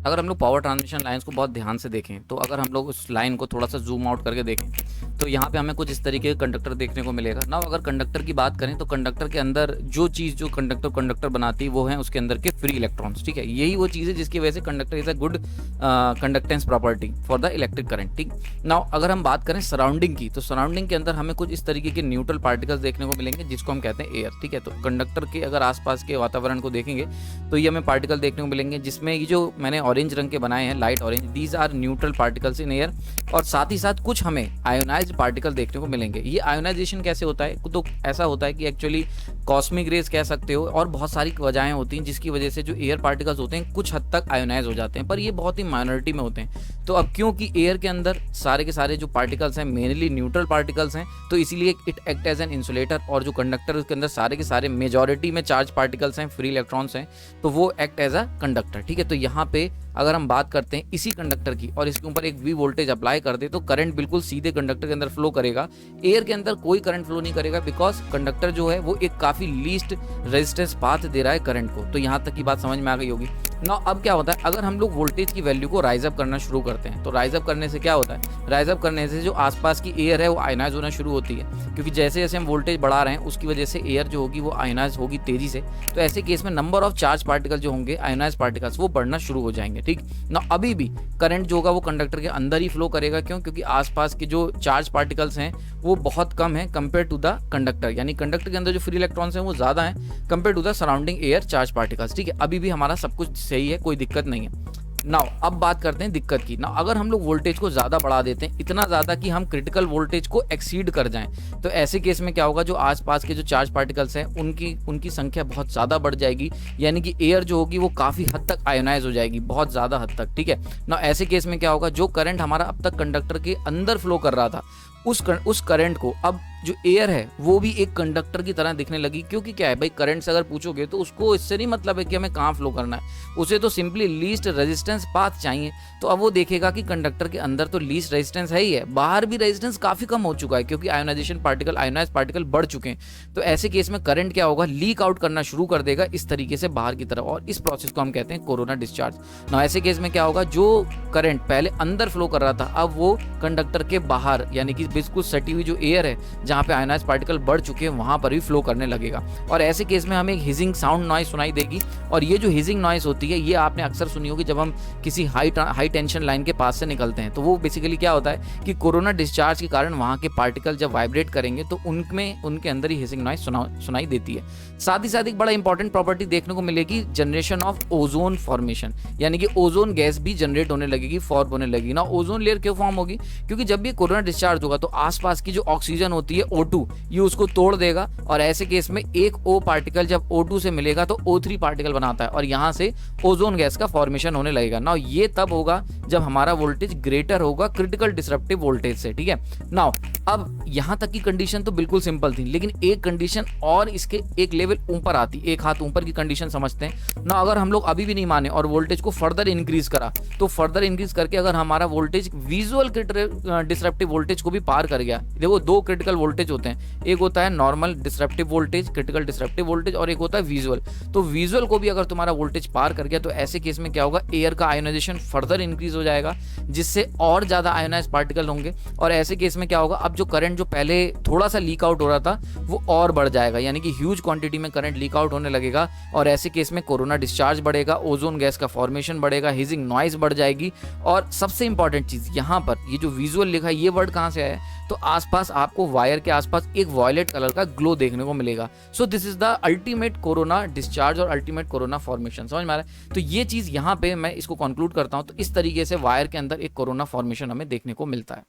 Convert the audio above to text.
अगर हम लोग पावर ट्रांसमिशन लाइन्स को बहुत ध्यान से देखें, तो अगर हम लोग उस लाइन को थोड़ा सा जूम आउट करके देखें, तो यहाँ पे हमें कुछ इस तरीके के कंडक्टर देखने को मिलेगा ना। अगर कंडक्टर की बात करें तो कंडक्टर के अंदर जो चीज़ जो कंडक्टर बनाती है वो है उसके अंदर के फ्री इलेक्ट्रॉन्स, ठीक है। यही वो चीज़ है जिसकी वजह से conductor is a good conductance property for the electric current, ठीक। नाउ अगर हम बात करें सराउंडिंग की, तो सराउंडिंग के अंदर हमें कुछ इस तरीके के न्यूट्रल पार्टिकल्स देखने को मिलेंगे जिसको हम कहते हैं एयर, ठीक है। तो कंडक्टर के अगर आसपास के वातावरण को देखेंगे तो ये हमें पार्टिकल देखने को मिलेंगे, जिसमें ये जो मैंने ऑरेंज रंग के बनाए हैं, light orange, these are neutral particles in air. और साथ ही साथ कुछ हमें आयोनाइज्ड पार्टिकल देखने को मिलेंगे। ये आयोनाइजेशन कैसे होता है, तो ऐसा होता है कि एक्चुअली कॉस्मिक रेज कह सकते हो, और बहुत सारी वजहें होती हैं जिसकी वजह से जो एयर पार्टिकल्स होते हैं कुछ हद तक आयोनाइज हो जाते हैं, पर ये बहुत ही माइनॉरिटी में होते हैं। तो अब क्योंकि एयर के अंदर सारे के सारे जो पार्टिकल्स हैं मेनली न्यूट्रल पार्टिकल्स हैं, तो इसीलिए it act as an insulator, और जो कंडक्टर उसके अंदर सारे के सारे मेजॉरिटी में चार्ज पार्टिकल्स हैं, फ्री इलेक्ट्रॉन्स हैं, तो वो एक्ट एज अ कंडक्टर, ठीक है। तो यहाँ पे अगर हम बात करते हैं इसी कंडक्टर की और इसके ऊपर एक वी वोल्टेज अप्लाई कर दे, तो करंट बिल्कुल सीधे कंडक्टर के अंदर फ्लो करेगा। एयर के अंदर कोई करंट फ्लो नहीं करेगा, बिकॉज कंडक्टर जो है वो एक काफ़ी लीस्ट रेजिस्टेंस पाथ दे रहा है करंट को। तो यहाँ तक की बात समझ में आ गई होगी ना। अब क्या होता है, अगर हम लोग वोल्टेज की वैल्यू को राइज अप करना शुरू करते हैं, तो राइज अप करने से क्या होता है, राइज अप करने से जो आसपास की एयर है वो आयनाइज होना शुरू होती है, क्योंकि जैसे जैसे हम वोल्टेज बढ़ा रहे हैं उसकी वजह से एयर जो होगी वो आयनाइज होगी तेजी से। तो ऐसे केस में नंबर ऑफ चार्ज पार्टिकल जो होंगे, आयनाइज पार्टिकल्स, वो बढ़ना शुरू हो जाएंगे, ठीक ना। अभी भी करंट जो होगा वो कंडक्टर के अंदर ही फ्लो करेगा, क्यों, क्योंकि आसपास के जो चार्ज पार्टिकल्स हैं वो बहुत कम है कंपेयर टू द कंडक्टर, यानी कंडक्टर के अंदर जो फ्री इलेक्ट्रॉन्स हैं वो ज़्यादा हैं compare to the surrounding air charge particles, ठीक है। अभी भी हमारा सब कुछ सही है, कोई दिक्कत नहीं है। नाउ अब बात करते हैं दिक्कत की ना। अगर हम लोग वोल्टेज को ज़्यादा बढ़ा देते हैं, इतना ज़्यादा कि हम क्रिटिकल वोल्टेज को एक्सीड कर जाएं, तो ऐसे केस में क्या होगा, जो आसपास के जो चार्ज पार्टिकल्स हैं उनकी संख्या बहुत ज़्यादा बढ़ जाएगी, यानी कि एयर जो होगी वो काफ़ी हद तक आयोनाइज हो जाएगी, बहुत ज़्यादा हद तक, ठीक है ना। ऐसे केस में क्या होगा, जो करंट हमारा अब तक कंडक्टर के अंदर फ्लो कर रहा था, उस करंट को अब जो एयर है वो भी एक कंडक्टर की तरह दिखने लगी। क्योंकि क्या है भाई, करंट से अगर पूछोगे तो उसको इससे नहीं मतलब है कि हमें कहाँ फ्लो करना है, उसे तो सिंपली लीस्ट रेजिस्टेंस पाथ चाहिए। तो अब वो देखेगा कि कंडक्टर के अंदर तो लीस्ट रेजिस्टेंस है ही है, बाहर भी रेजिस्टेंस काफ़ी कम हो चुका है, क्योंकि आयोनाइजेशन पार्टिकल, आयोनाइज पार्टिकल बढ़ चुके हैं। तो ऐसे केस में करंट क्या होगा, लीक आउट करना शुरू कर देगा इस तरीके से बाहर की तरफ, और इस प्रोसेस को हम कहते हैं कोरोना डिस्चार्ज ना। ऐसे केस में क्या होगा, जो करंट पहले अंदर फ्लो कर रहा था अब वो कंडक्टर के बाहर, यानी कि बिल्कुल सटी हुई जो एयर है जहाँ पे आयोनाइज पार्टिकल बढ़ चुके हैं वहां पर भी फ्लो करने लगेगा। और ऐसे केस में हमें एक हिजिंग साउंड नॉइस सुनाई देगी, और ये जो हिजिंग नॉइस होती है ये आपने अक्सर सुनी होगी जब हम किसी हाई टेंशन लाइन के पास से निकलते हैं। तो वो बेसिकली क्या होता है कि कोरोना डिस्चार्ज के कारण वहां के पार्टिकल जब वाइब्रेट करेंगे तो उनके अंदर ही हिजिंग नॉइस सुनाई देती है। साथ ही साथ एक बड़ा इंपॉर्टेंट प्रॉपर्टी देखने को मिलेगी, जनरेशन ऑफ ओजोन फॉर्मेशन, यानी कि ओजोन गैस भी जनरेट होने लगेगी, फॉर्म होने लगेगी ना। ओजोन लेयर क्यों फॉर्म होगी, क्योंकि जब भी कोरोना डिस्चार्ज होगा तो आसपास की जो ऑक्सीजन होती है O2, ये उसको तोड़ देगा, और ऐसे केस में एक O पार्टिकल जब O2 से मिलेगा तो O3 पार्टिकल बनाता है, और यहाँ से ओजोन गैस का फॉर्मेशन होने लगेगा ना। ये तब होगा जब हमारा वोल्टेज ग्रेटर होगा क्रिटिकल डिसरप्टिव वोल्टेज से, ठीक है नाउ। अब यहाँ तक की कंडीशन तो बिल्कुल सिंपल थी, लेकिन एक कंडीशन और इसके एक लेवल ऊपर आती, एक हाथ ऊपर की कंडीशन समझते हैं ना। अगर हम लोग अभी भी नहीं माने और वोल्टेज को फर्दर इंक्रीज करा, तो फर्दर इंक्रीज करके अगर हमारा वोल्टेज विजुअल डिसरप्टिव वोल्टेज को भी पार कर गया, देखो दो क्रिटिकल वोल्टेज होते हैं, एक होता है normal disruptive voltage, critical disruptive voltage, और एक होता है विजुअल। तो विजुअल को भी अगर तुम्हारा वोल्टेज पार कर गया तो ऐसे केस में क्या होगा, एयर का आयोनाइजेशन फर्दर इंक्रीज हो जाएगा, जिससे और ज्यादा आयोनाइज पार्टिकल होंगे, और ऐसे केस में क्या होगा, अब जो करंट जो पहले थोड़ा सा लीक आउट हो रहा था वो और बढ़ जाएगा, यानी कि ह्यूज क्वांटिटी में करंट लीक आउट होने लगेगा, और ऐसे केस में कोरोना डिस्चार्ज बढ़ेगा, ओजोन गैस का फॉर्मेशन बढ़ेगा, हिजिंग नॉइस बढ़ जाएगी। और सबसे इंपॉर्टेंट चीज यहाँ पर, ये जो विजुअल लिखा है ये वर्ड कहाँ से आया है, तो आसपास आपको वायर के आसपास एक वॉयलेट कलर का ग्लो देखने को मिलेगा। So this is the ultimate corona discharge और अल्टीमेट कोरोना फॉर्मेशन, समझ में आ रहा है। तो ये चीज यहाँ पे मैं इसको कंक्लूड करता हूँ, तो इस तरीके से वायर के अंदर एक कोरोना फॉर्मेशन हमें देखने को मिलता है।